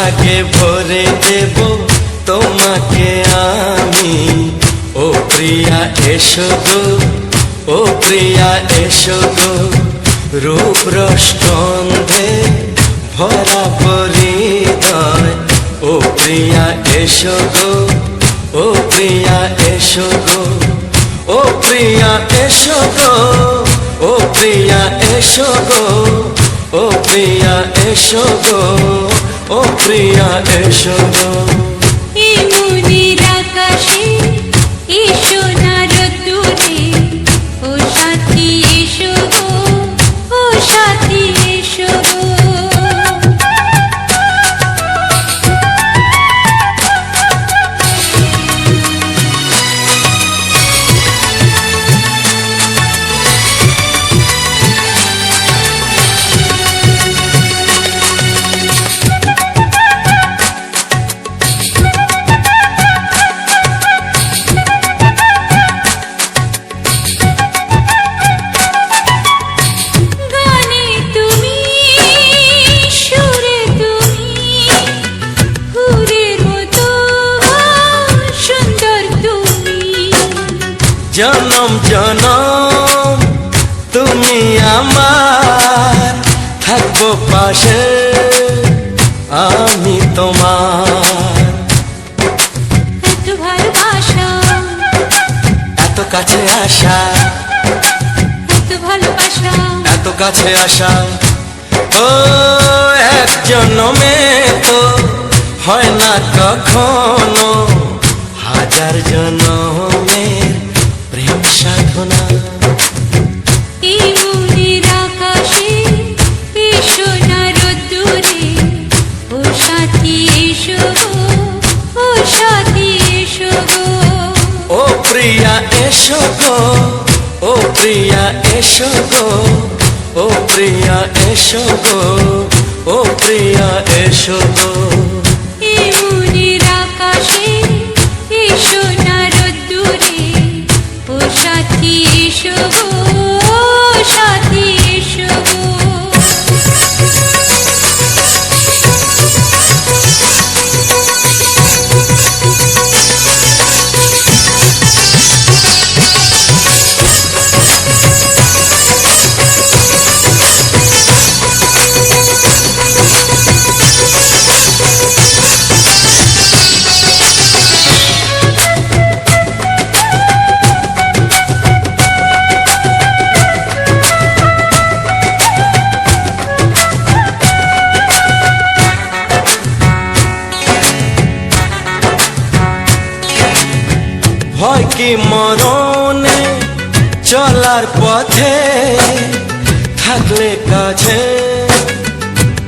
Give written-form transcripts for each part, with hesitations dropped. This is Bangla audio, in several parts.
সোহাগে ভরে দেব তোমাকে আমি। ও প্রিয়া এসো গো, ও প্রিয়া এসো গো, রূপ রসগন্ধে ভরা পরিদয়। ও প্রিয়া এসো গো, ও প্রিয়া এসো গো, ও প্রিয়া এসো গো, ও প্রিয়া এসো গো, ও প্রিয়া এসো গো, ও প্রিয়া এসো গো। এই মনের আকাশে এসো না রোদ্দুরে, ও সাথী এসো গো, ও সাথী এসো গো। জনম জনম তুমি আমার, থাকবো পাশে আমি তোমার। এত ভালোবাসা, এত কাছে আসা, এত ভালোবাসা, এত কাছে আসা, ও এক জন্মে তো হয় না কখনো, হাজার জন্মের প্রেম সাধনা। এই মনের আকাশে এসো না রোদ্দুরে, ও সাথী এসো গো, ও সাথী এসো গো। ও প্রিয়া এসো গো, ও প্রিয়া এসো গো, ও প্রিয়া এসো গো, ও প্রিয়া এসো গো। এই মনের আকাশে এসো না রোদ্দুরে, ও সাথী এসো গো, ও সাথী এসো গো। ভয় কি মরণে চলার পথে, থাকলে কাছে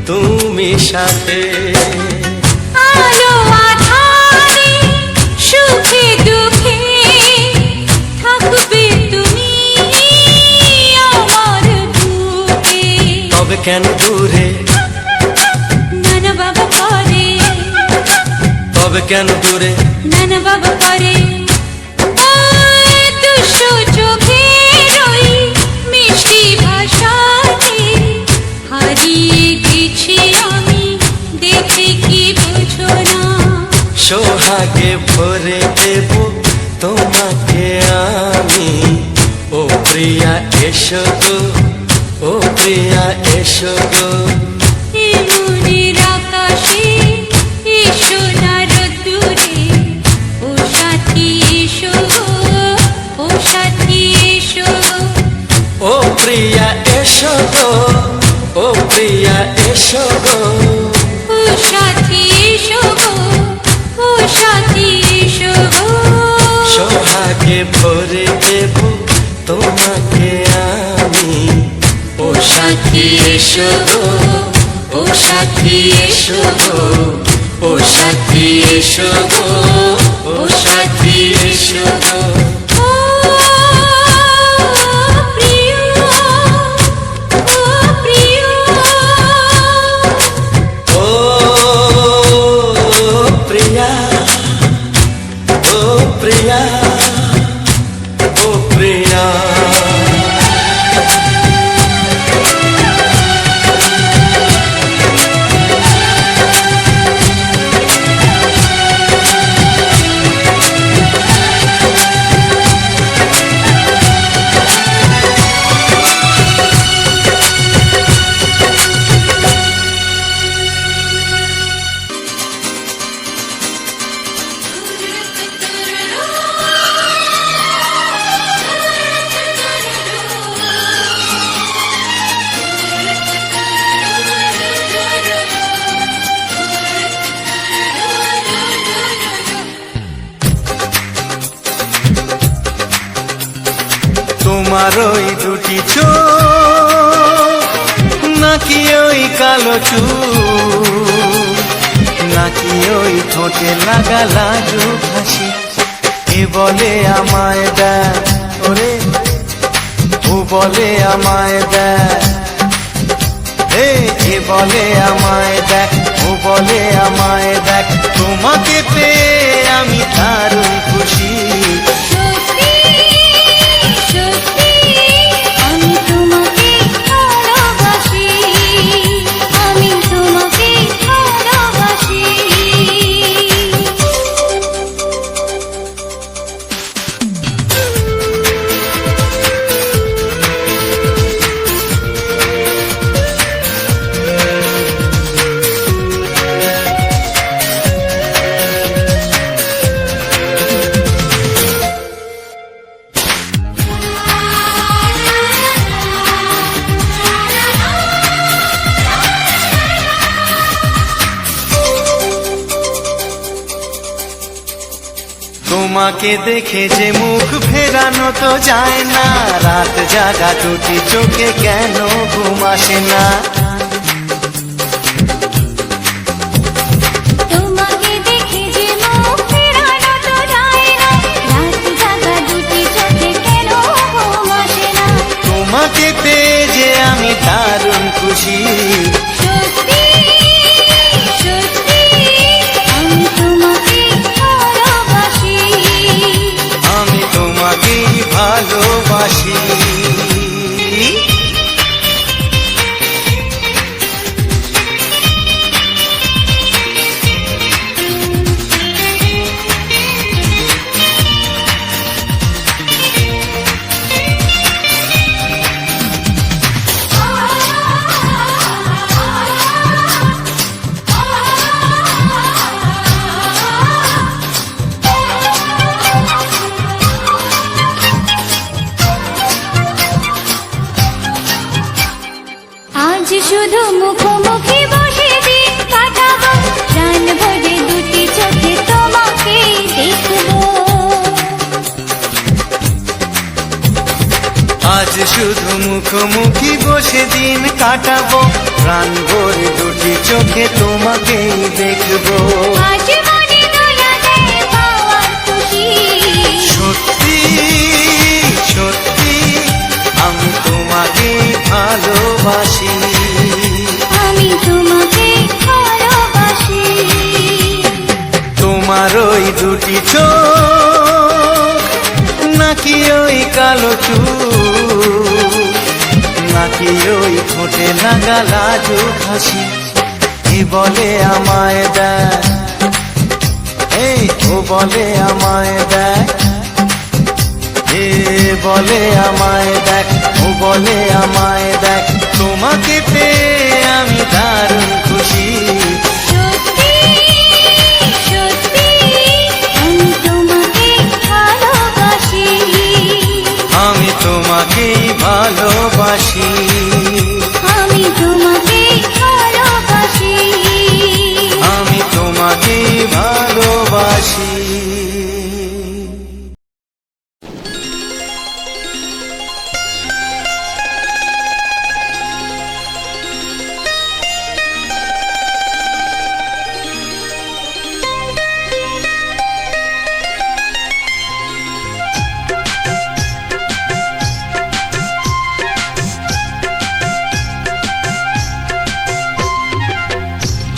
তুমি সাথে। আলো আঁধারে সুখে দুঃখে থাকবে তুমি আমার বুকে। তবে কেন দূরে, নানা বাবা করে, তবে কেন দূরে, নানা বাবা করে। ওই দুষ্টু চোখের ওই মিষ্টি ভাষাতে হারিয়ে গেছি আমি, দেখে কি বুঝো না। সোহাগে ভরে দেব তোমাকে আমি। ও প্রিয়া এসো গো, ও প্রিয়া এসো গো। এই মনের আকাশে এসো না রোদ্দুরে, ও সাথী এসো গো, ও সাথী এসো গো। ও প্রিয়া এসো গো, ও প্রিয়া এসো গো, ও সাথী এসো গো, ও সাথী এসো গো। সোহাগে ভরে দেব তোমাকে আমি। ও সাথী এসো গো, ও সাথী এসো গো, ও সাথী এসো গো, ও সাথী এসো গো। ও প্রিয়, ও প্রিয়, ও প্রিয়া, ও প্রিয়া, ও প্রিয়া। তোমার ওই দুটি চোখ নাকি ওই কালো চুল নাকি ওই ঠোঁটে লাগা লাজুক হাসি এ বলে আমায় দেখ ওরে ও বলে আমায় দেখ এ বলে আমায় দেখ ও বলে আমায় দেখ তোমাকে পেয়ে আমি দারুণ খুশি সত্যি সত্যি আমি তোমাকে ভালোবাসি আমি তোমাকে ভালোবাসি তোমাকে দেখে যে মুখ ফেরানো তো যায় না রাত জাগা দুটি চোখে কেন ঘুম আসে না তোমাকে দেখে যে মুখ ফেরানো তো যায় না রাত জাগা দুটি চোখে কেন ঘুম আসে না তোমাকে পেয়ে যে আমি দারুণ খুশি সত্যি সত্যি আমি তোমাকে ভালোবাসি আমি তোমাকেই ভালোবাসি আজ শুধু মুখোমুখি বসে দিন কাটাবো প্রাণ ভরে দুটি চোখে তোমাকে দেখবো আজ শুধু মুখোমুখি বসে দিন কাটাবো প্রাণ ভরে দুটি চোখে তোমাকেই দেখবো আজ মনে দয়া দেয় পাওয়ার খুশি সত্যি সত্যি আমি তোমাকেই ভালোবাসি আমি তোমাকে ভালোবাসি তোমার ওই দুটি চোখ নাকি ওই কালো চুল নাকি ওই ঠোঁটে লাগা লাজুক হাসি এ বলে আমায় দেখ এই ও বলে আমায় দেখ এ বলে আমায় দেখ ও বলে আমায় দেখ তোমাকে পেয়ে আমি দারুণ খুশি সত্যি সত্যি আমি তোমাকে ভালোবাসি আমি তোমাকেই ভালোবাসি আমি তোমাকে ভালোবাসি আমি তোমাকেই ভালোবাসি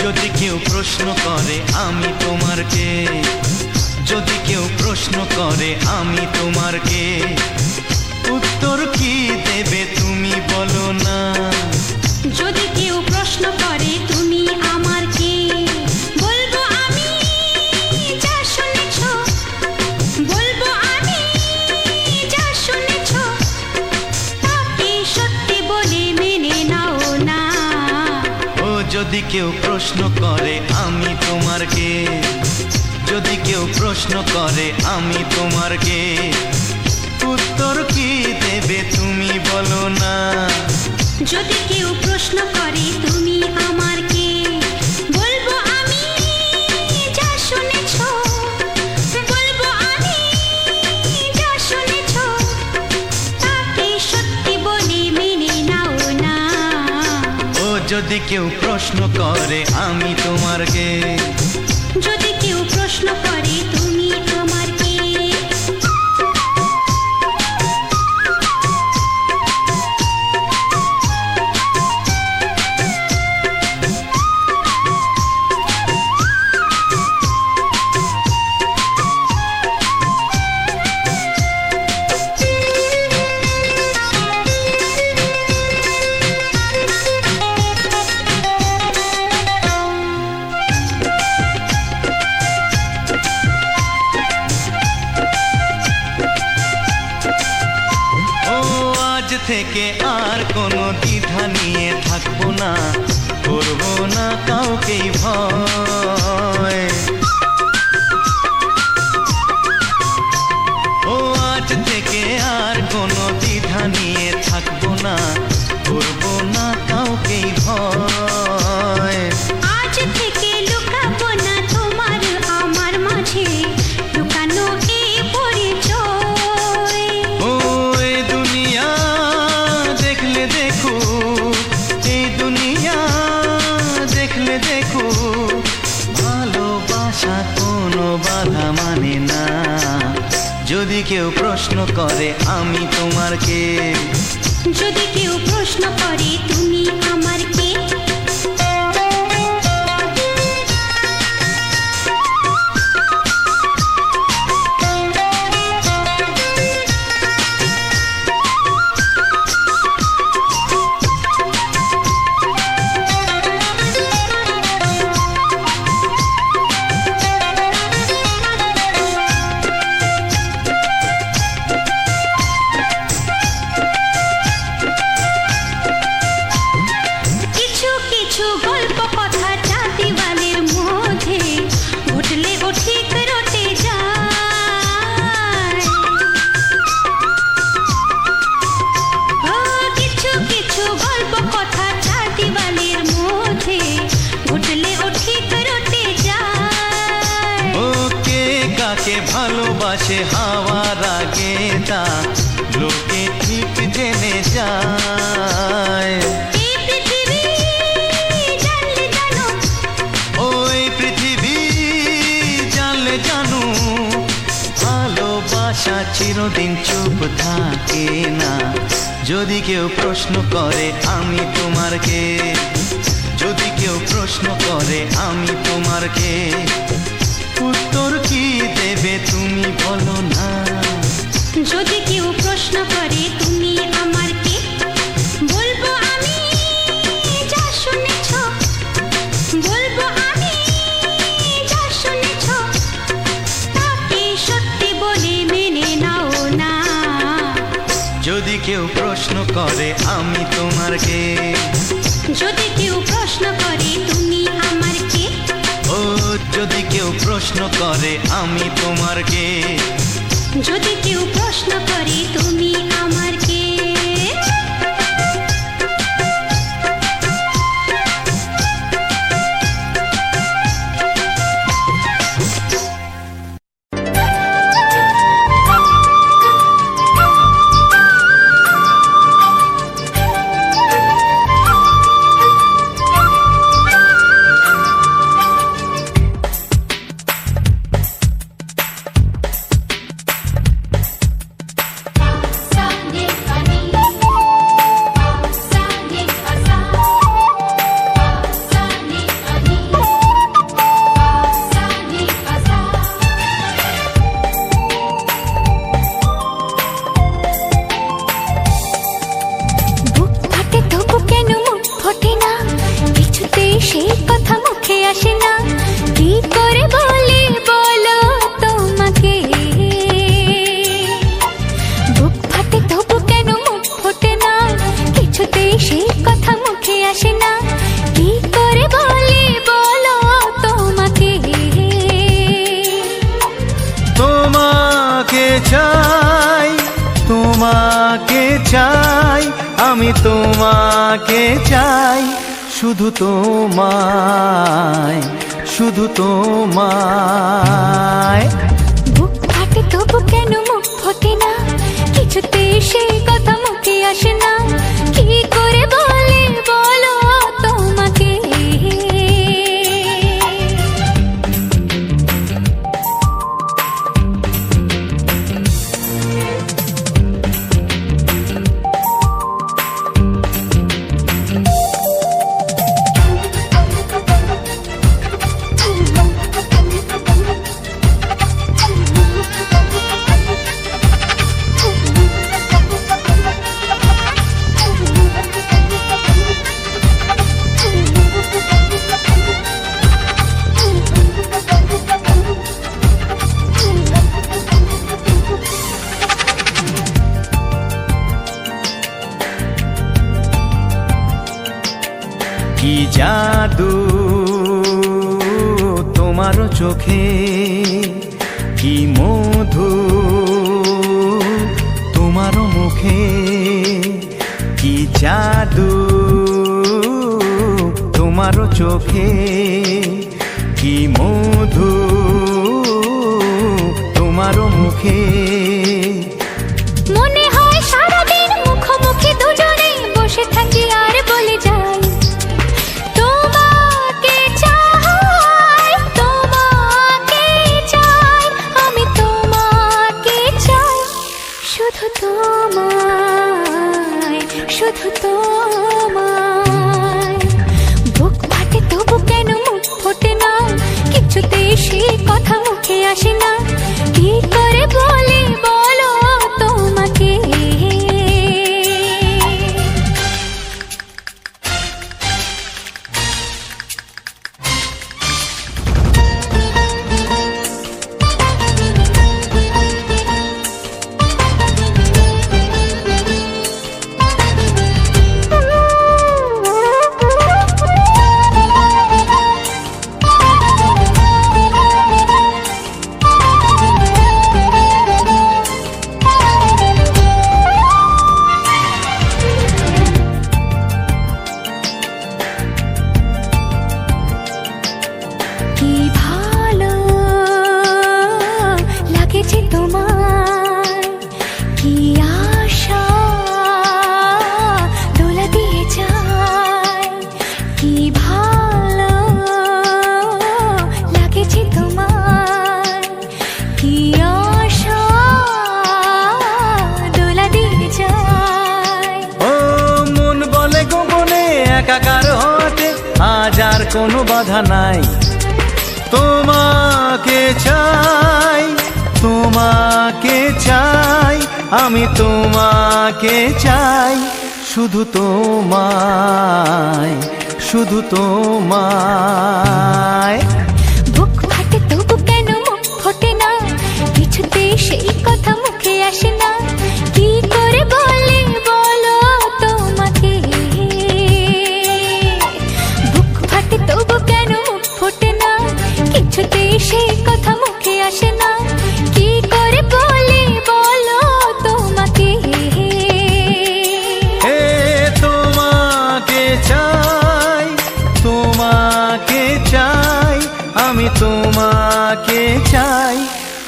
যদি কেউ প্রশ্ন করে আমি তোমার কে যদি কেউ প্রশ্ন করে আমি তোমার কে উত্তর কি দেবে তুমি বলো না যদি কেউ প্রশ্ন করে তুমি আমার কে বলবো আমি যা শুনেছো বলবো আমি যা শুনেছো তাকে সত্যি বলে মেনে নাও না ও যদি কেউ প্রশ্ন করে আমি তোমার কে যদি কেউ প্রশ্ন করে আমি তোমার কে উত্তর কি দেবে তুমি বলো না যদি কেউ প্রশ্ন করে তুমি আমার কে বলবো আমি যা শুনেছো বলবো আমি যা শুনেছো তাকে যদি কেউ প্রশ্ন করে আমি তোমার কে, যদি কেউ প্রশ্ন করে তুমি আমার কে। থেকে আর কোনো দ্বিধা নিয়ে থাকবো না, করবো না কাউকেই ভয়। ও আজ থেকে আর কোনো দ্বিধা নিয়ে থাকবো না, করবো না কাউকেই ভয়। আজ থেকে লুকাবো না তোমার আমার মাঝে লুকানো এই পরিচয়। ও এই দুনিয়া দেখলে দেখো, এই দুনিয়া দেখলে দেখো, ভালোবাসা কোনো বাধা মানে না। যদি কেউ প্রশ্ন করে আমি তোমার কে, যদি কেউ প্রশ্ন করে তুমি আমার কে। ভালোবাসে হাওয়ার আগে তা লোকে ঠিক জেনে যায়। ওই পৃথিবী জানলে জানো, ভালোবাসা চিরদিন চুপ থাকে না। যদি কেউ প্রশ্ন করে আমি তোমার কে, যদি কেউ প্রশ্ন করে আমি তোমার কে, উত্তর কি দেবে তুমি বলো না। যদি কেউ প্রশ্ন করে তুমি আমার কে, বলবো আমি যা শুনেছ, বলবো আমি যা শুনেছ, তাকে সত্যি বলে মেনে নাও না। যদি কেউ প্রশ্ন করে আমি তোমার কে, যদি কেউ প্রশ্ন করে তুমি আমার কে। ও যদি কেউ প্রশ্ন করে আমি তোমার কে, যদি কেউ প্রশ্ন করে তুমি আমার কে। চাই, তোমাকে চাই, আমি তোমাকে চাই, শুধু তোমায়, শুধু তোমায়। বুক ফাটে তবু কেন মুখ ফোটে না, কিছুতে সেই কথা মুখে আসে না, কি করে বলে বলো তোমাকে। কি জাদু তোমারও চোখে, কি মধু তোমারও মুখে, কি জাদু তোমারও চোখে, কি মধু তোমারও মুখে। মনে হয় সারাদিন মুখোমুখি দুজনে বসে থাকি আর বলে যাই তোমাকে চাই, তোমাকে চাই, আমি তোমাকে চাই, শুধু তোমায়, শুধু তোমায়। বুক ফাটে তবু কেন মুখ ফোটে না, কিছুতেই সে কথা মুখে আসে না, কি করে বলি বলো তোমাকে। কি ভালো লাগেছে তোমায়, কি আশা দোলা দিয়ে যায়, কি ভালো লাগেছে তোমায়, কি আশা দোলা দিয়ে যায়। ও মন বলে গোপনে একাকার হতে আজ আর কোনো বাধা নাই, তোমাকে চাই, তোমাকে চাই, আমি তোমাকে চাই, শুধু তোমায়, শুধু তোমায়। বুক ফাটে তবু কেন মুখ ফোটে না, কিছুতেই সেই কথা মুখে আসে না, কি করে বলি বলো তোমাকে। বুক ফাটে তবু কেন মুখ ফোটে না, কিছুতেই সেই কথা মুখে আসে না, কি করে বলি বলো তোমাকে। হে তোমাকে চাই, তোমাকে চাই, আমি তোমাকে চাই,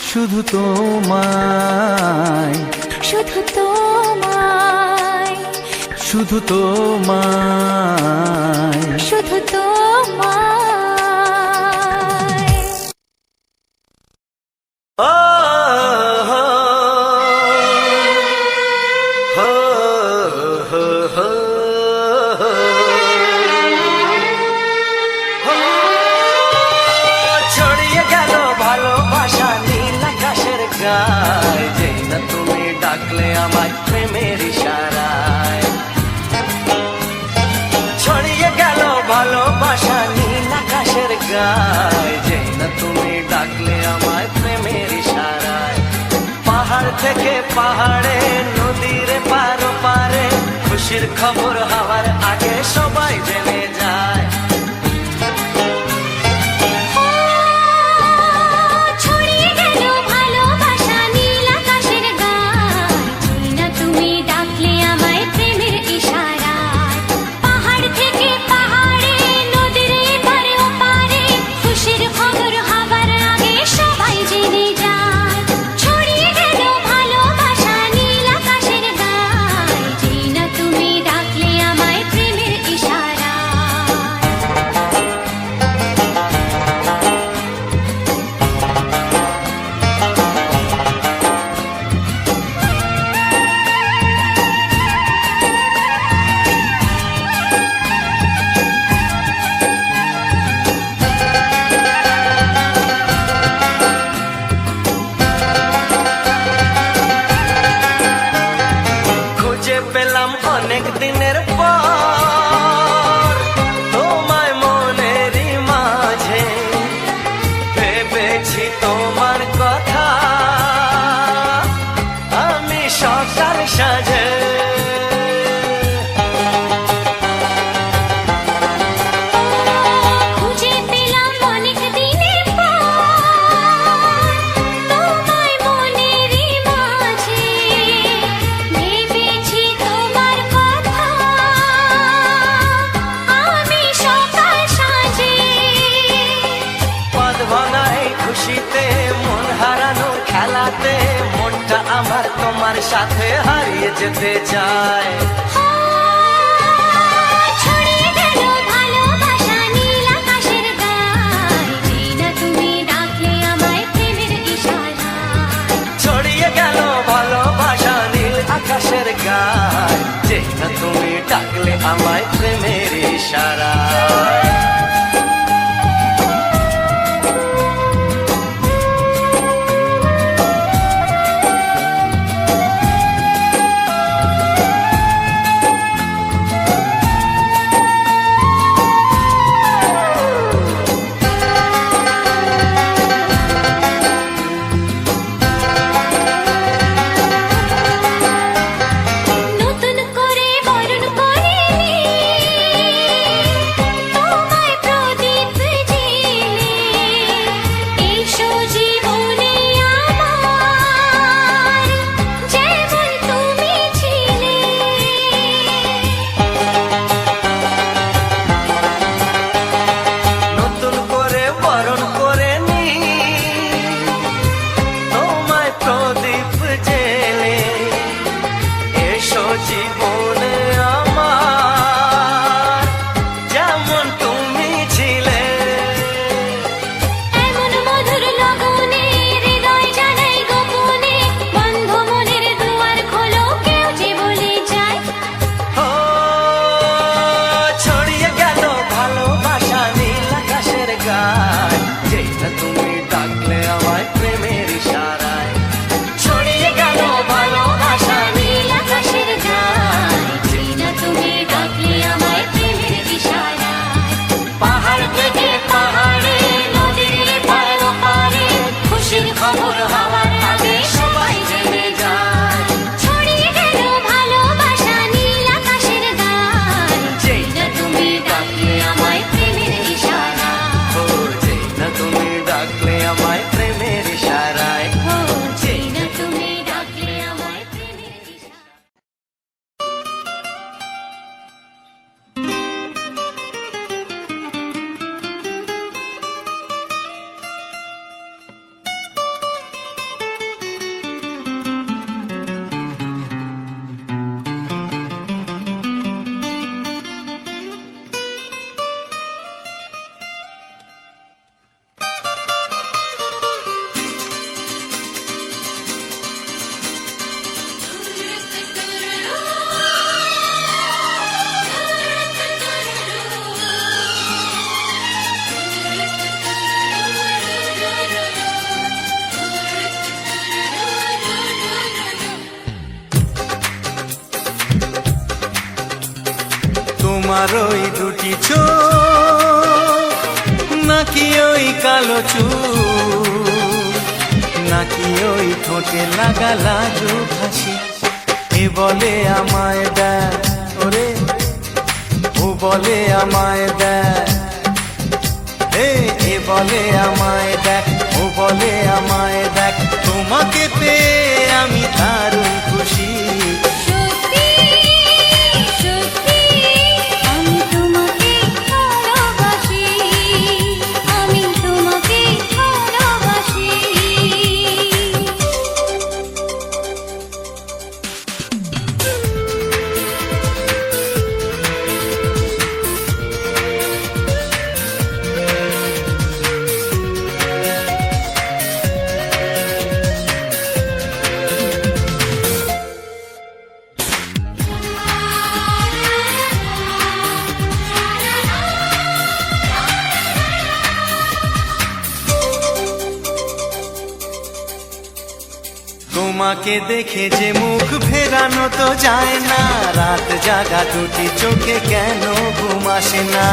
শুধু তোমায়, শুধু তোমায়, শুধু তোমায়। শুধু তোমায়। ও হো হো হো হো হো। ছড়িয়ে গেল ভালোবাসা নীল আকাশের গায়ে, যেই না তুমি ডাকলে আমার প্রেমের ইশারায়। ছড়িয়ে গেল ভালোবাসা নীল আকাশের গায়ে, যেই না তুমি ডাকলে আমায় প্রেমের ইশারায়। পাহাড় থেকে পাহাড়ে, নদীর পারো পারে, খুশির খবর হওয়ার আগে সবাই জেনে যায়। ছড়িয়ে গেল ভালোবাসা নীল আকাশের গায়ে, যেই না তুমি ডাকলে আমায় প্রেমের ইশারায়। পাহাড় থেকে পাহাড়ে, নদীর এপারে ওপারে, খুশির খবর হবার আগে সবাই জেনে যায়। ছড়িয়ে গেল ভালোবাসা নীল আকাশের গায়ে, যেই না তুমি ডাকলে আমায় প্রেমের ইশারায়। তোমার সাথে হারিয়ে যেতে চায়। ছড়িয়ে গেল ভালোবাসা নীল আকাশের গায়, যেই না তুমি ডাকলে আমায় প্রেমের ইশারায়। ছড়িয়ে গেল ভালোবাসা নীল আকাশের গায়, যেই না তুমি ডাকলে আমায় প্রেমের ইশারায়। নতুন করে বরণ করিনি তোমায় প্রদীপ জেলে, এসো জীবনে আমার যেমন তুমি ছিলে। নতুন করে বরণ করে নি তোমায় প্রদীপ জেলে, এসো জীবনে আমার যেমন তুমি ছিলে। এমন মধুর লগনে হৃদয় জানাই গোপনে, বন্ধ মনের দুয়ার খোলো কেউ যে বলে যায়। ও ছড়িয়ে গেল ভালোবাসা নীল আকাশের গায়, যেই না তুমি ডাকলে আমায় প্রেমের ইশারায়। ছড়িয়ে গেল ভালোবাসা নীল আকাশের গায়, যেই না তুমি ডাকলে আমায় প্রেমের ইশারায়। পাহাড় থেকে পাহাড়ে নদীর পার পারে খুশির খবর হওয়ার আগে সবাই জেনে যায়। ছড়িয়ে গেল ভালোবাসা নীল আকাশের গায়, যেই না তুমি ডাকলে আমায় প্রেমের ইশারায়। ও যেই না তুমি ডাকলে আমায় প্রেমের ইশারায়। ও যেই না তুমি ডাকলে আমায় প্রেমের ইশারায়। তোমার ওই দুটি চোখ নাকি ওই কালো চুল, নাকি ওই ঠোঁটে লাগা লাজুক হাসি, এ বলে আমায় দেয় ওরে, ও বলে আমায় দেয়, এ বলে আমায় দেখ, ও বলে আমায় দেখ, তোমাকে পেয়ে আমি দারুণ খুশি। সত্যি সত্যি আমি তোমাকে ভালোবাসি, আমি তোমাকে ভালোবাসি। তোমাকে দেখে যে মুখ ফেরানো তো যায় না, রাত জাগা দুটি চোখে কেন ঘুম আসে না।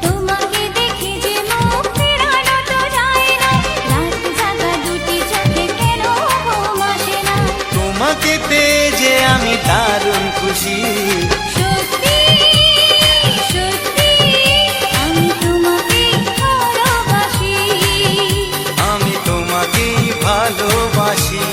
তোমাকে দেখে যে মুখ ফেরানো তো যায় না, রাত জাগা দুটি চোখে কেন ঘুম আসে না। তোমাকে পেয়ে যে আমি দারুণ খুশি। সত্যি সত্যি আমি তোমাকে ভালোবাসি, আমি তোমাকেই ভালোবাসি।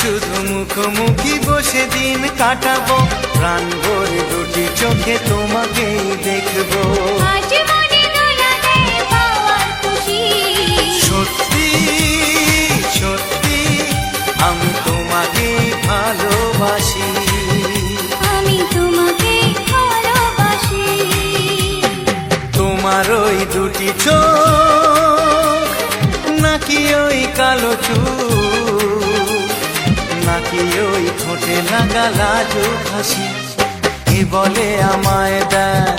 শুধু মুখোমুখি বসে দিন কাটাবো, প্রাণ ভরে দুটি চোখে তোমাকেই দেখবো। আজ মনে দোলা দেয় পাওয়ার খুশি, সত্যি সত্যি আমি তোমাকে ভালোবাসি, আমি তোমাকে ভালোবাসি। তোমার ওই দুটি চোখ নাকি ওই কালো চুল, নাকি ওই ঠোঁটে লাগা লাজুক হাসি, কে বলে আমায় দেয়,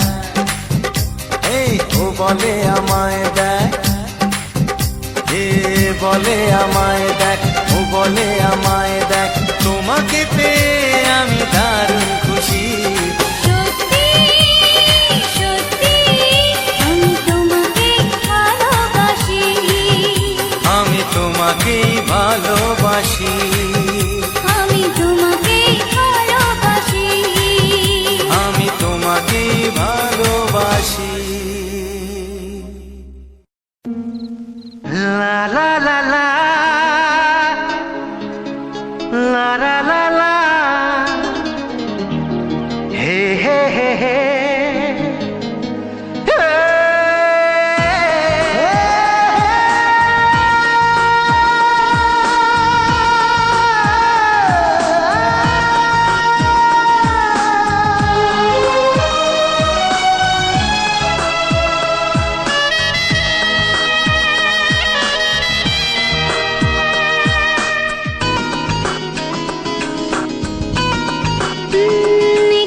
এই ও বলে আমায় দেয়, এ বলে আমায় দেখ, ও বলে আমায় দেখ, তোমাকে পেয়ে আমি দারুণ খুশি। সত্যি সত্যি আমি তোমাকে ভালোবাসি, আমি তোমাকেই ভালোবাসি, আমি তোমাকে ভালোবাসি। আমি তোমাকেই ভালোবাসি। লা লা লা লা লা লা লা লা, হে হে হে হে,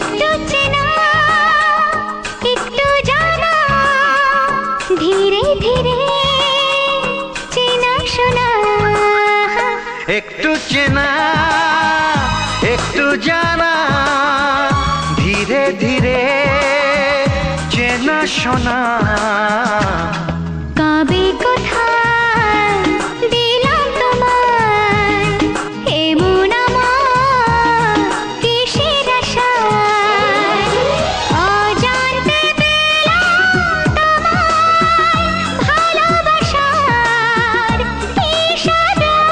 একটু চেনা একটু জানা, ধীরে ধীরে চেনা শোনা, একটু চেনা একটু জানা, ধীরে ধীরে চেনা শোনা, কবে কোথায় দিলাম তোমায় এমন আমার কিসের আশায়, অজান্তে পেলাম তোমায় ভালোবাসার ইশারায়,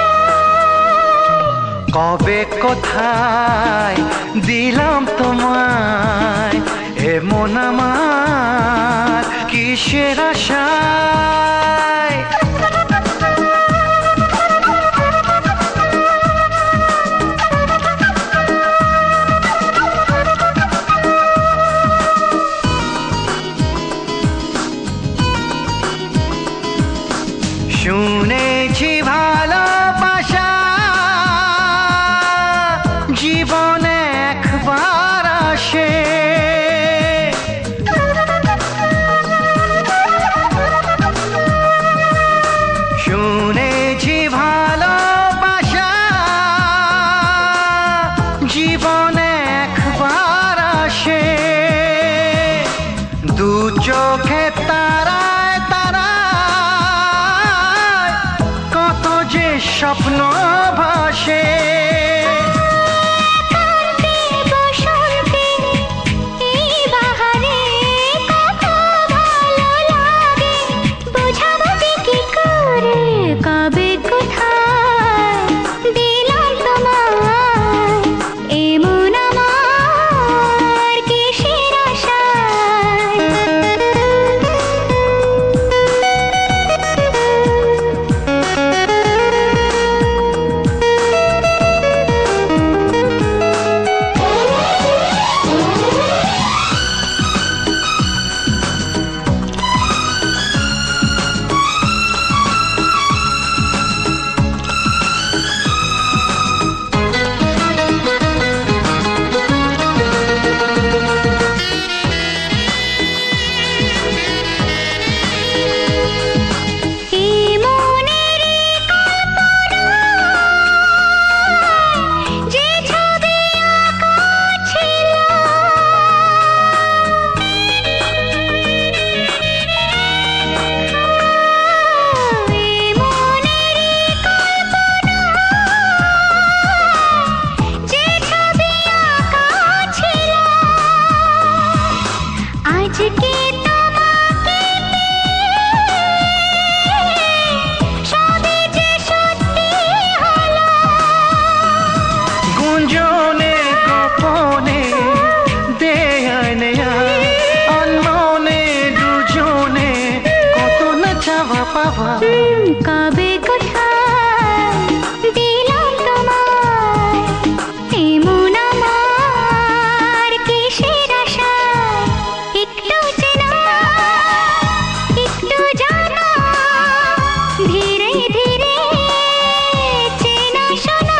কবে কোথায় দিলাম তোমায় এমন আমার কিসের আশায়। শুনেছি ভালোবাসা জীবনে একবার আসে, শুনেছি ভালোবাসা জীবনে একবার আসে, দু চোখে তারায় তারায় কত যে স্বপ্ন ভাসে, বসন্তে এই বাহারে কত ভালো লাগে, বোঝাবো যে কি করে, কবে কোথায় দিলাম তোমায় এমন আমার কিসের আশায়। বাবা কবে কোথায় দিলাম তোমায় এমন আমার কিসের আশায় একটু চেনা একটু জানা ধীরে ধীরে চেনা শোনা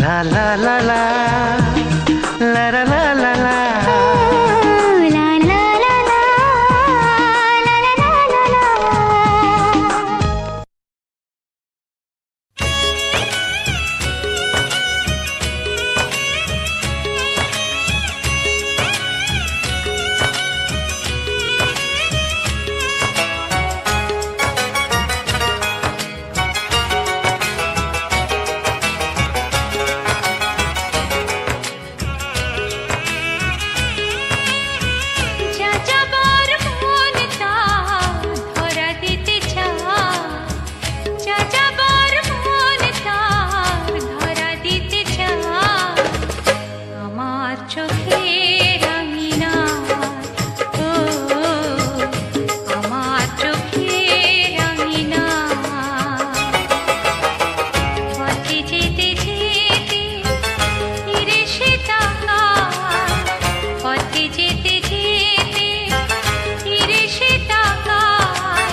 লা লা লা লা লা লা লা লা লা। লা লা লা লা লা লা লা লা লা। যা যাবার মন তা ধরা দিতে চায় যা যাবার মন তা ধরা দিতে চায় আমার চোখে রাঙিনা ও আমার চোখে রাঙিনা পথে যেতে যেতে ফিরে সে তাকায় পথে যেতে যেতে ফিরে সে তাকায়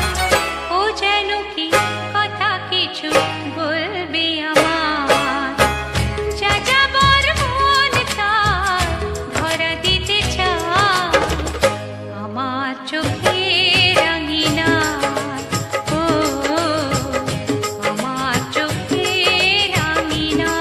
ও যেন কি কথা কিছু বলবে আমার যা যাবার মন তার ধরা দিতে চায় আমার চোখে রাঙিনা ও আমার চোখে রাঙিনা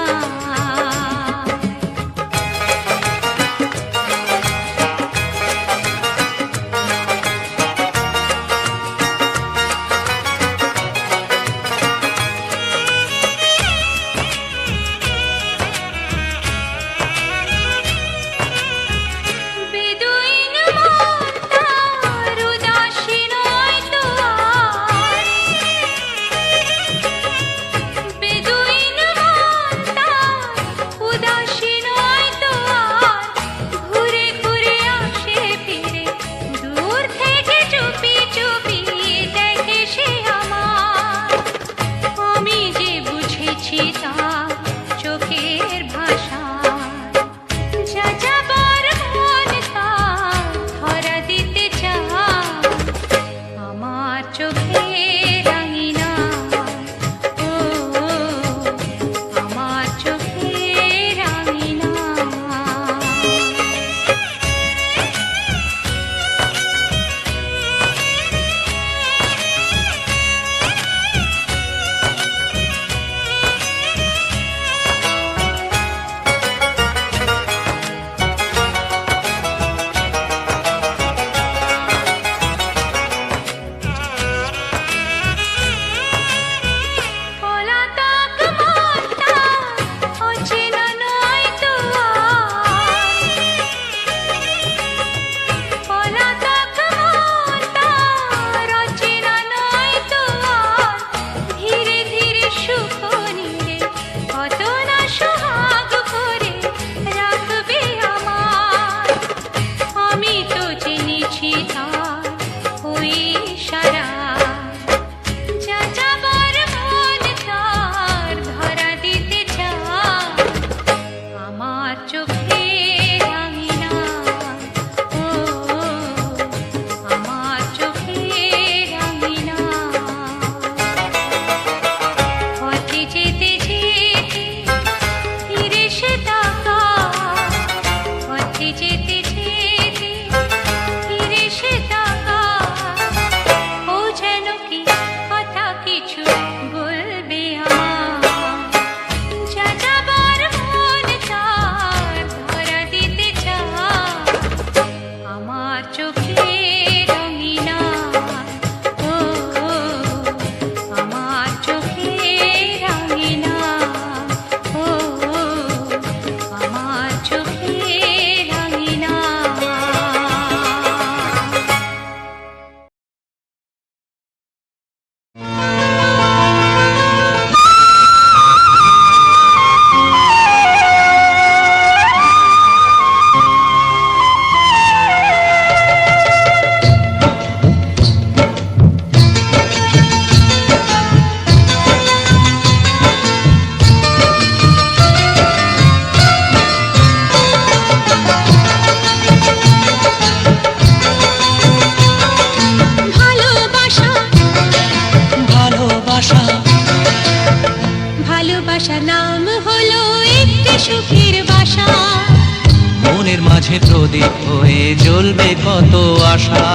মাঝে প্রদীপ হয়ে জ্বলবে কত আশা।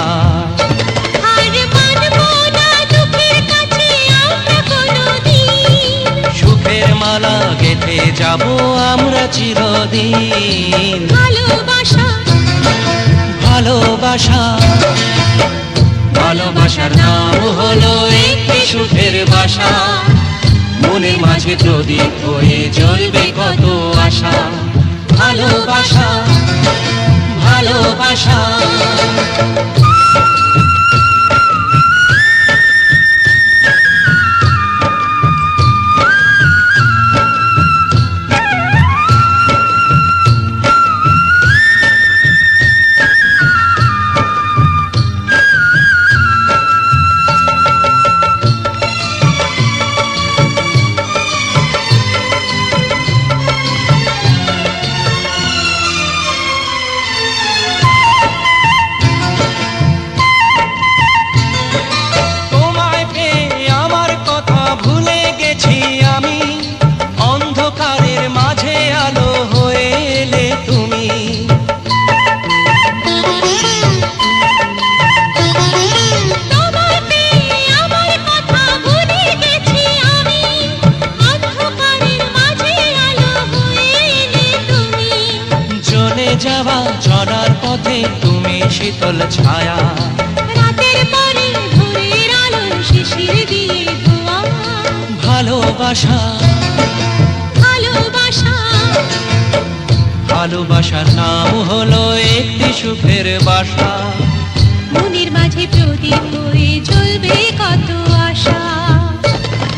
আর মানবো না দুঃখের কাছে আমরা কোনোদিন, সুখের মালা গেঁথে যাব আমরা চিরদিন। ভালোবাসা ভালোবাসা ভালোবাসার নাম হলো একটি সুখের বাসা। মনের মাঝে প্রদীপ হয়ে জ্বলবে কত আশা। ভালোবাসা ভালোবাসা। তোমায় পেয়ে আমার কথা ভুলে গেছি আমি, অন্ধকারের মাঝে আলো হয়ে এলে তুমি। তোমায় পেয়ে আমার কথা ভুলে গেছি আমি, অন্ধকারের মাঝে আলো হয়ে এলে তুমি। জ্বলে যাওয়া চলার পথে তুমি শীতল ছায়া। রাতের পরে ভোরের আলো শিশির দিয়ে ধোয়া। ভালোবাসা ভালোবাসা ভালোবাসার নাম হলো একটি সুখের বাসা। মনের মাঝে প্রদীপ হয়ে জ্বলবে কত আশা।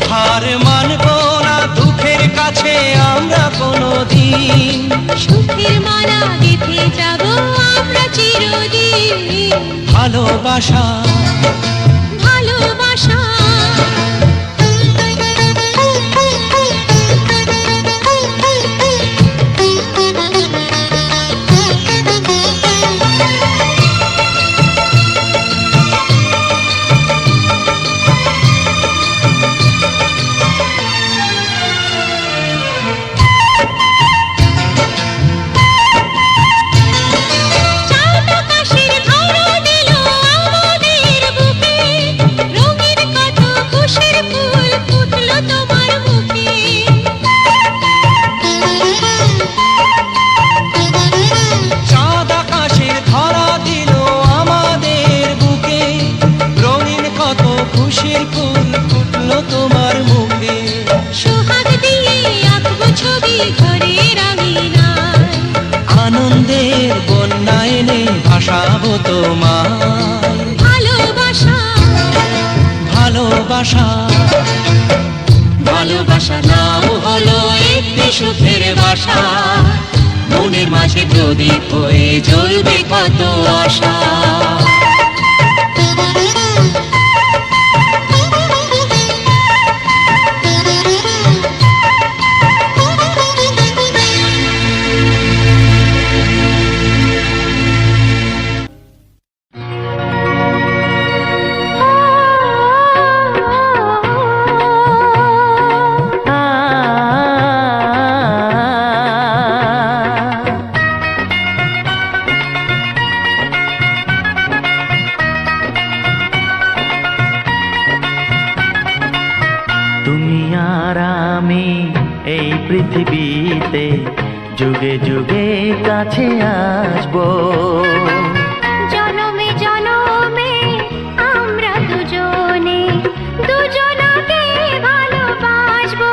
হার মানবো না দুঃখের কাছে আমরা কোনোদিন। সুখের মালা গেঁথে যাব আমরা চিরদিন। ভালোবাসা ভালোবাসা চাঁদ আকাশের ধরা দিল আমাদের বুকে, রঙিন কত খুশির ফুল ফুটলো তোমার মুখে। চাঁদ আকাশের ধরা দিল আমাদের বুকে, রঙিন কত খুশির ফুল ফুটলো তোমার মুখে। সোহাগ দিয়ে আঁকবো ছবি ঘরের আঙিনায়। আনন্দের বন্যা এনে ভাসাবো তোমায়। ভালোবাসা ভালোবাসা ভালোবাসা নাম হলো একটি সুখের বাসা। মনের মাঝে প্রদীপ হয়ে জ্বলবে কত আশা। তুমি আর আমি এই পৃথিবীতে যুগে যুগে কাছে আসবো। জনমে জনমে আমরা দুজনে দুজনাকে ভালোবাসবো।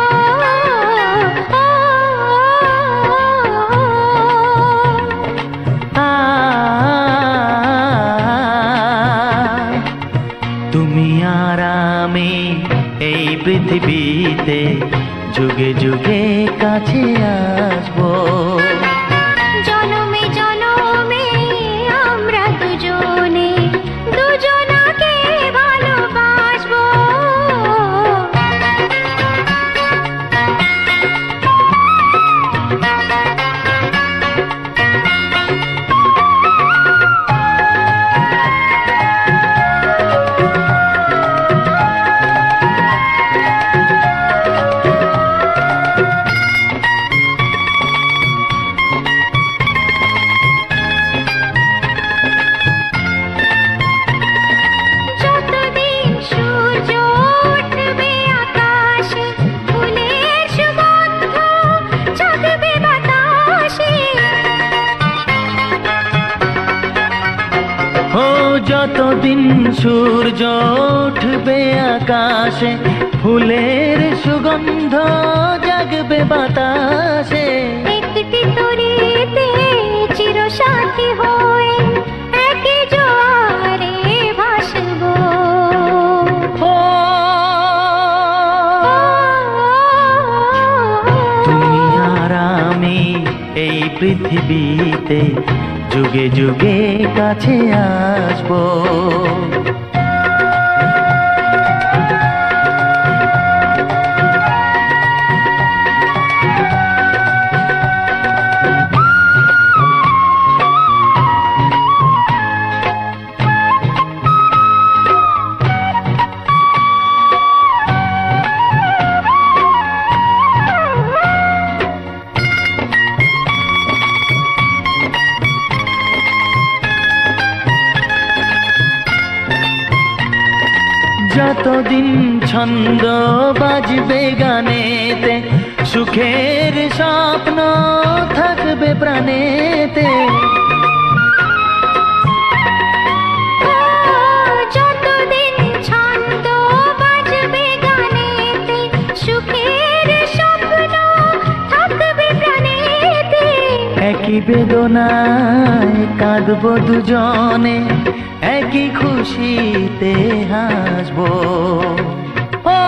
তুমি আর আমি এই পৃথিবীতে যুগে যুগে কাছে আসবো। জনমে জনমে আমরা দুজনে দুজনাকে ভালোবাসবো। ও যতদিন সূর্য উঠবে আকাশে, ফুলের সুগন্ধ জাগবে বাতাসে। একটি তরিতে চিরসাথী হয়ে একই জোয়ারে ভাসবো। ও তুমি আর আমি এই পৃথিবীতে যুগে যুগে কাছে আসবো। যতদিন ছন্দ বাজবে গানেতে, সুখের স্বপ্ন থাকবে প্রাণেতে। যতদিন ছন্দ বাজবে গানেতে, সুখের স্বপ্ন থাকবে প্রাণেতে। একই বেদনায় কাঁদবো দুজনে, একই খুশিতে হাসবো। ও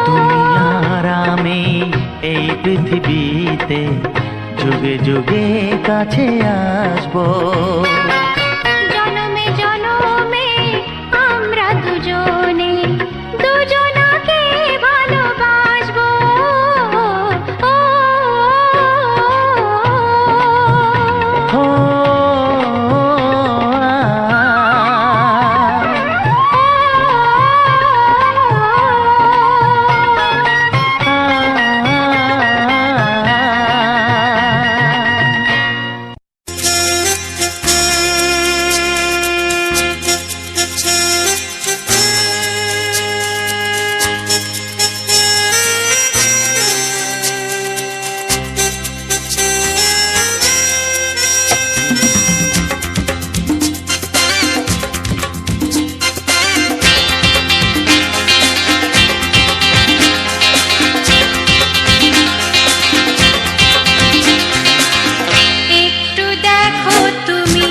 তুমি আর আমি এই পৃথিবীতে যুগে যুগে কাছে আসবো। জনমে জনমে আমরা দুজনে দুজনাকে ভালোবাসবো। ও একটু দেখো তুমি,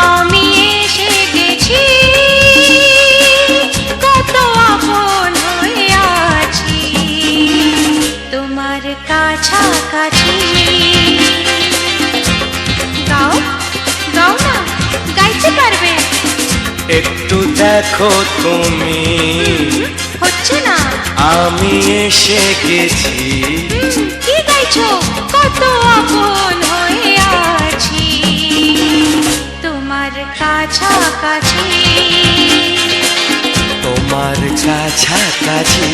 আমি এসে গেছি, কত আপন হয়ে আছি তোমার কাছাকাছি। গাও গাও না, গাইতে পারবে? একটু দেখো তুমি, হচ্ছে না। আমি এসে গেছি, কি গাইছো? কত আপন হয়ে আছি তোমার কাছাকাছি। তোমার কাছাকাছি।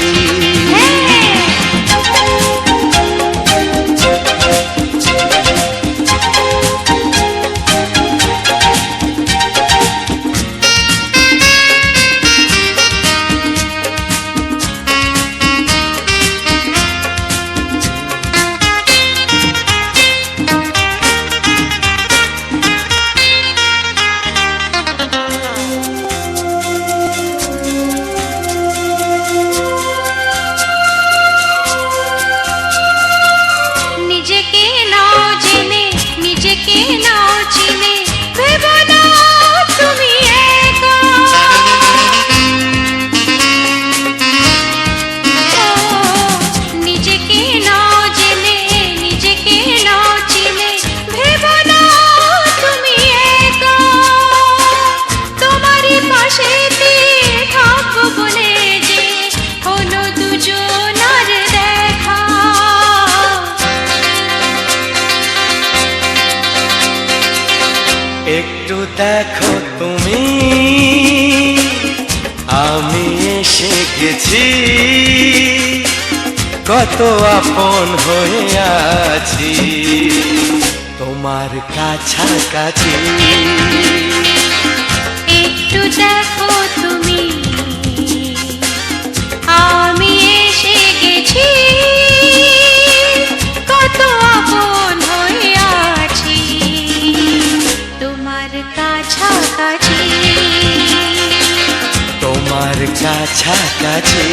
নিজেকে নাও জেনে, নিজেকে নাও চিনে, ভেবো না তুমি একা। নিজেকে নাও জেনে, নিজেকে নাও চিনে, ভেবো না তুমি একা। তোমারই পাশেতে থাকবো বলে যে হলো দুজনার দেখা। একটু দেখো তুমি, আমি এসে গেছি, কত আপন হয়ে আছি তোমার কাছাকাছি। একটু দেখো তুমি, আমি এসে গেছি, কত আপন কাছাকাছি।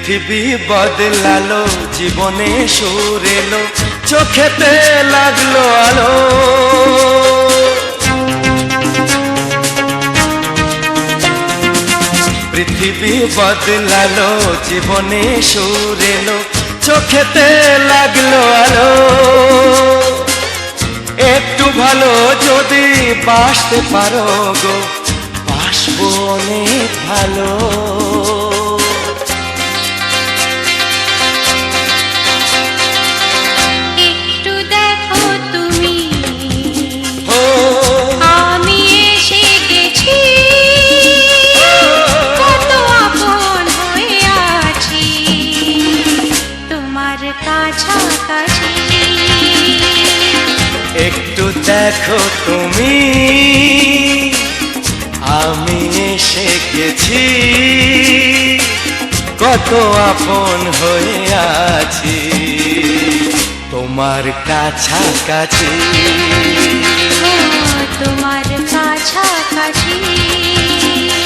পৃথিবী বদলালো, জীবনে সুর এলো, চোখেতে লাগলো আলো। পৃথিবী বদলালো, জীবনে সুর এলো, চোখেতে লাগলো আলো। একটু ভালো যদি বাসতে পারো গো, বাসবো অনেক ভালো। একটু দেখো তুমি, ও আমি এসে গেছি, কত আপন হয়ে আছি তোমার কাছাকাছি। একটু দেখো তুমি, আমি এসে গেছি, কত আপন হয়ে আছি তোমার কাছাকাছি। ও তোমার কাছাকাছি,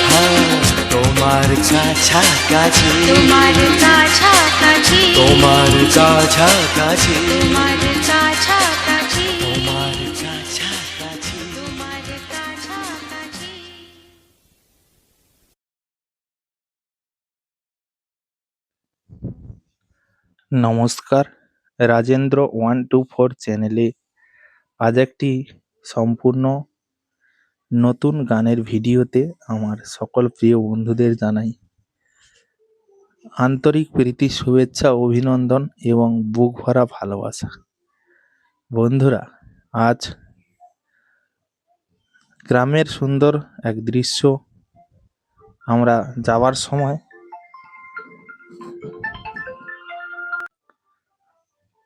হ্যাঁ, তোমার কাছাকাছি, তোমার কাছাকাছি, তোমার কাছাকাছি, তোমার কাছাকাছি, তোমার কাছাকাছি। তোমার কাছাকাছি। নমস্কার, রাজেন্দ্র 124 চ্যানেলে আজ একটি সম্পূর্ণ নতুন গানের ভিডিওতে আমার সকল প্রিয় বন্ধুদের জানাই আন্তরিক প্রীতি, শুভেচ্ছা, অভিনন্দন এবং বুক ভরা ভালোবাসা। বন্ধুরা, আজ গ্রামের সুন্দর এক দৃশ্য আমরা যাওয়ার সময়,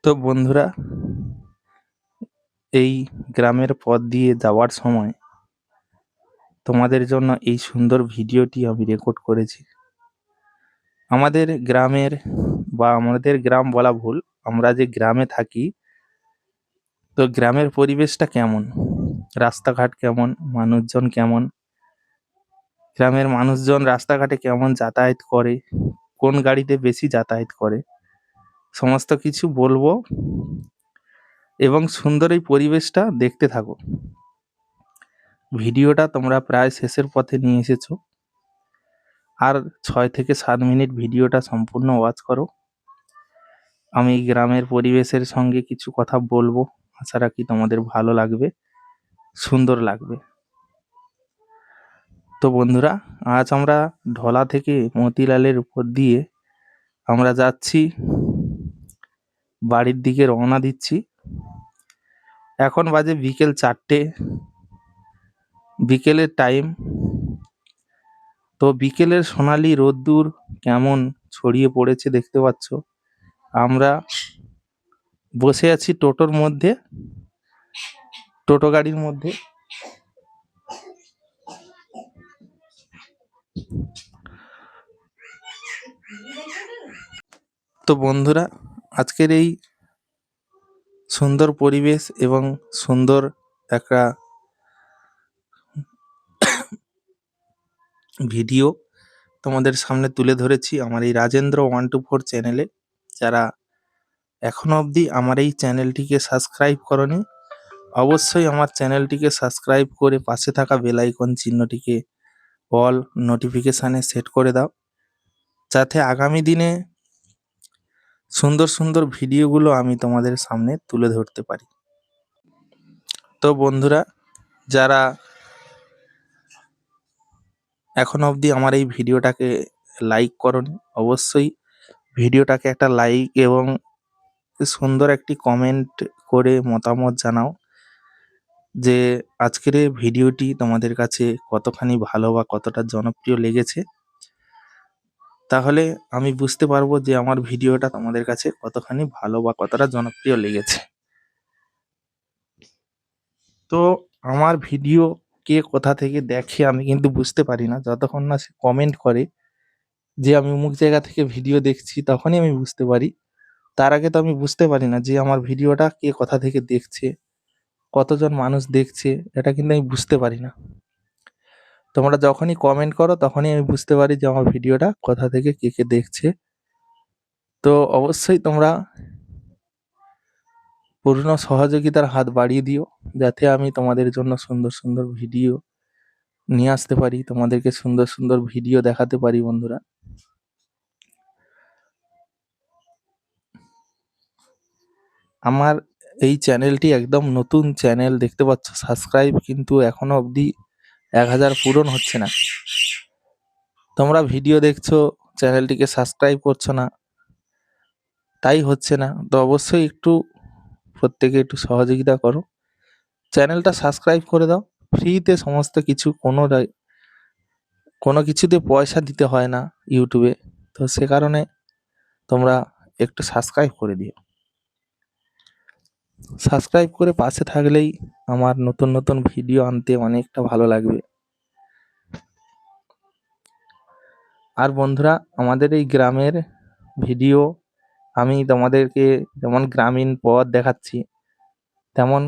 তো বন্ধুরা এই গ্রামের পথ দিয়ে যাওয়ার সময় তোমাদের জন্য এই সুন্দর ভিডিওটি আমি রেকর্ড করেছি। আমাদের গ্রামের, বা আমাদের গ্রাম বলা ভুল, আমরা যে গ্রামে থাকি, তো গ্রামের পরিবেশটা কেমন, রাস্তাঘাট কেমন, মানুষজন কেমন, গ্রামের মানুষজন রাস্তাঘাটে কেমন যাতায়াত করে, কোন গাড়িতে বেশি যাতায়াত করে, সমস্ত কিছু বলবো এবং সুন্দর এই পরিবেশটা দেখতে থাকো। ভিডিওটা তোমরা প্রায় শেষের পথে নিয়ে এসেছো, আর 6 থেকে 7 মিনিট ভিডিওটা সম্পূর্ণ ওয়াচ করো। আমি গ্রামের পরিবেশের সঙ্গে কিছু কথা বলবো, আশা রাখি তোমাদের ভালো লাগবে, সুন্দর লাগবে। তো বন্ধুরা, আজ আমরা ঢলা থেকে মতিলালের উপর দিয়ে আমরা যাচ্ছি, বাড়ির দিকে রওনা দিচ্ছি। এখন বাজে বিকেল 4টে, বিকেলের টাইম। তো বিকেলের সোনালি রোদ্দুর কেমন ছড়িয়ে পড়েছে দেখতে পাচ্ছ। আমরা বসে আছি টোটোর মধ্যে, টোটো গাড়ির মধ্যে। তো বন্ধুরা, আজকের এই সুন্দর পরিবেশ এবং সুন্দর একটা ভিডিও তোমাদের সামনে তুলে ধরেছি আমার এই রাজেন্দ্র 124 চ্যানেলে। যারা এখনো অবধি আমার এই চ্যানেলটিকে সাবস্ক্রাইব করনি, অবশ্যই আমার চ্যানেলটিকে সাবস্ক্রাইব করে পাশে থাকা বেল আইকন চিহ্নটিকে অল নোটিফিকেশানে সেট করে দাও, যাতে আগামী দিনে সুন্দর সুন্দর ভিডিওগুলো আমি তোমাদের সামনে তুলে ধরতে পারি। তো বন্ধুরা, যারা এখন অবধি আমার এই ভিডিওটাকে লাইক করনি, অবশ্যই ভিডিওটাকে একটা লাইক এবং সুন্দর একটি কমেন্ট করে মতামত জানাও, যে আজকের এই ভিডিওটি তোমাদের কাছে কতখানি ভালো বা কতটা জনপ্রিয় লেগেছে, তাহলে আমি বুঝতে পারবো যে আমার ভিডিওটা তোমাদের কাছে কতখানি ভালো বা কতটা জনপ্রিয় লেগেছে। তো আমার ভিডিও কে কোথা থেকে দেখে আমি কিন্তু বুঝতে পারি না, যতক্ষণ না সে কমেন্ট করে যে আমি অমুক জায়গা থেকে ভিডিও দেখছি, তখনই আমি বুঝতে পারি। তার আগে তো আমি বুঝতে পারি না যে আমার ভিডিওটা কে কোথা থেকে দেখছে, কতজন মানুষ দেখছে, এটা কিন্তু আমি বুঝতে পারি না। তোমরা যখনই কমেন্ট করো তখনই আমি বুঝতে পারি যে আমার ভিডিওটা কোথা থেকে কে কে দেখছে। তো অবশ্যই তোমরা পূর্ণ সহযোগিতার হাত বাড়িয়ে দিও, যাতে আমি তোমাদের জন্য সুন্দর সুন্দর ভিডিও নিয়ে আসতে পারি, তোমাদেরকে সুন্দর সুন্দর ভিডিও দেখাতে পারি বন্ধুরা। আমার এই চ্যানেলটি একদম নতুন চ্যানেল, দেখতে পাচ্ছ সাবস্ক্রাইব কিন্তু এখনো অবধি 1000 পূরণ হচ্ছে না। তোমরা ভিডিও দেখছো, চ্যানেলটিকে সাবস্ক্রাইব করছো না, তাই হচ্ছে না। তো অবশ্যই একটু প্রত্যেকে একটু সহযোগিতা করো, চ্যানেলটা সাবস্ক্রাইব করে দাও। ফ্রিতে সমস্ত কিছু, কোনো কিছুতে পয়সা দিতে হয় না ইউটিউবে। তো সে কারণে তোমরা একটু সাবস্ক্রাইব করে দিও। সাবস্ক্রাইব করে পাশে থাকলেই আমার নতুন নতুন ভিডিও আনতে অনেকটা ভালো লাগবে। আর বন্ধুরা, আমাদের এই গ্রামের ভিডিও আমি তোমাদেরকে যেমন গ্রামীণ পথ দেখাচ্ছি, তেমন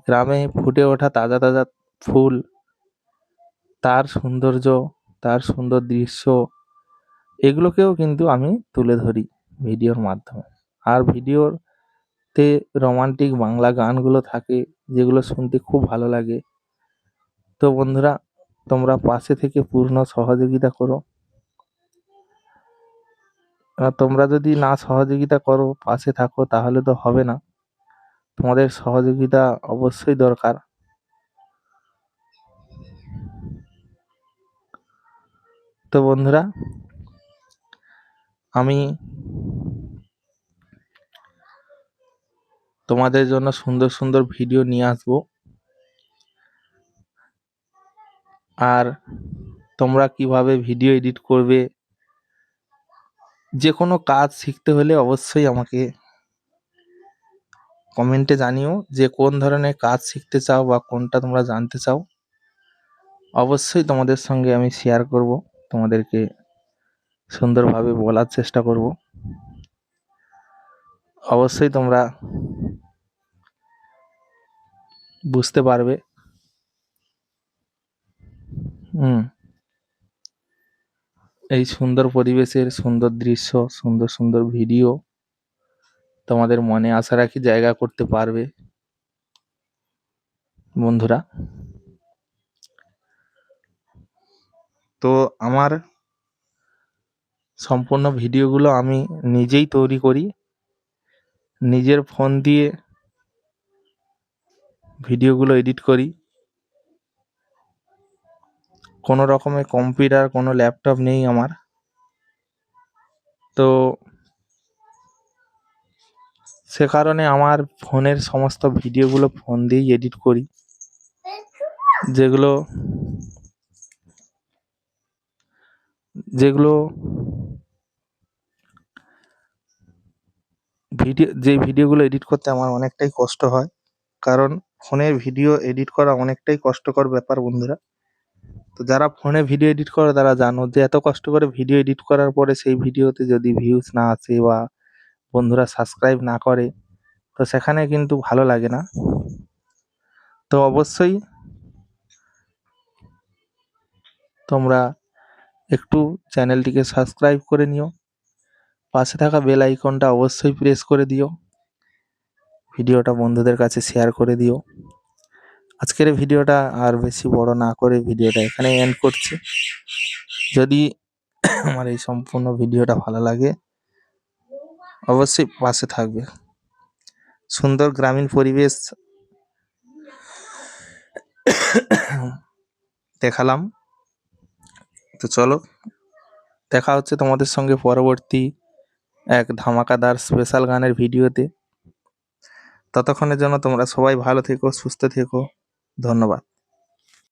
গ্রামে ফুটে ওঠা তাজা তাজা ফুল, তার সৌন্দর্য, তার সুন্দর দৃশ্য, এগুলোকেও কিন্তু আমি তুলে ধরি ভিডিওর মাধ্যমে। আর ভিডিওতে রোমান্টিক বাংলা গানগুলো থাকে, যেগুলো শুনতে খুব ভালো লাগে। তো বন্ধুরা, তোমরা পাশে থেকে পূর্ণ সহযোগিতা করো। আর তোমরা যদি না সহযোগিতা করো, পাশে থাকো, তাহলে তো হবে না। তোমাদের সহযোগিতা অবশ্যই দরকার। তো বন্ধুরা, আমি তোমাদের জন্য সুন্দর সুন্দর ভিডিও নিয়ে আসবো। আর তোমরা কিভাবে ভিডিও এডিট করবে, যে কোনো কাজ শিখতে হলে অবশ্যই আমাকে কমেন্টে জানিও যে কোন ধরনের কাজ শিখতে চাও বা কোনটা তোমরা জানতে চাও। অবশ্যই তোমাদের সঙ্গে আমি শেয়ার করব, তোমাদেরকে সুন্দরভাবে বলার চেষ্টা করব। অবশ্যই তোমরা বুঝতে পারবে। এই সুন্দর পরিবেশের সুন্দর দৃশ্য, সুন্দর সুন্দর ভিডিও তোমাদের মনে আশা রাখি জায়গা করতে পারবে বন্ধুরা। তো আমার সম্পূর্ণ ভিডিওগুলো আমি নিজেই তৈরি করি, নিজের ফোন দিয়ে ভিডিওগুলো এডিট করি। কোনো রকমের কম্পিউটার, কোনো ল্যাপটপ নেই আমার। তো সে কারণে আমার ফোনের সমস্ত ভিডিওগুলো ফোন দিয়েই এডিট করি, যেগুলো যেগুলো ভিডিওগুলো এডিট করতে আমার অনেকটাই কষ্ট হয়, কারণ ফোনের ভিডিও এডিট করা অনেকটাই কষ্টকর ব্যাপার বন্ধুরা। তো যারা ফোনে ভিডিও এডিট করে তারা জানো যে এত কষ্ট করে ভিডিও এডিট করার পরে সেই ভিডিওতে যদি ভিউজ না আসে বা বন্ধুরা সাবস্ক্রাইব না করে, তো সেখানে কিন্তু ভালো লাগে না। তো অবশ্যই তোমরা একটু চ্যানেলটিকে সাবস্ক্রাইব করে নিও, পাশে থাকা বেল আইকনটা অবশ্যই প্রেস করে দিও, ভিডিওটা বন্ধুদের কাছে শেয়ার করে দিও। আজকের ভিডিওটা আর বেশি বড় না করে ভিডিওটা এখানে এন্ড করছি। যদি আমার এই সম্পূর্ণ ভিডিওটা ভালো লাগে, অবশ্যই পাশে থাকবে। সুন্দর গ্রামীণ পরিবেশ দেখালাম। তো চলো, দেখা হচ্ছে তোমাদের সঙ্গে পরবর্তী এক ধামাকাদার স্পেশাল গানের ভিডিওতে। ততক্ষণের জন্য তোমরা সবাই ভালো থেকো, সুস্থ থেকো। ধন্যবাদ।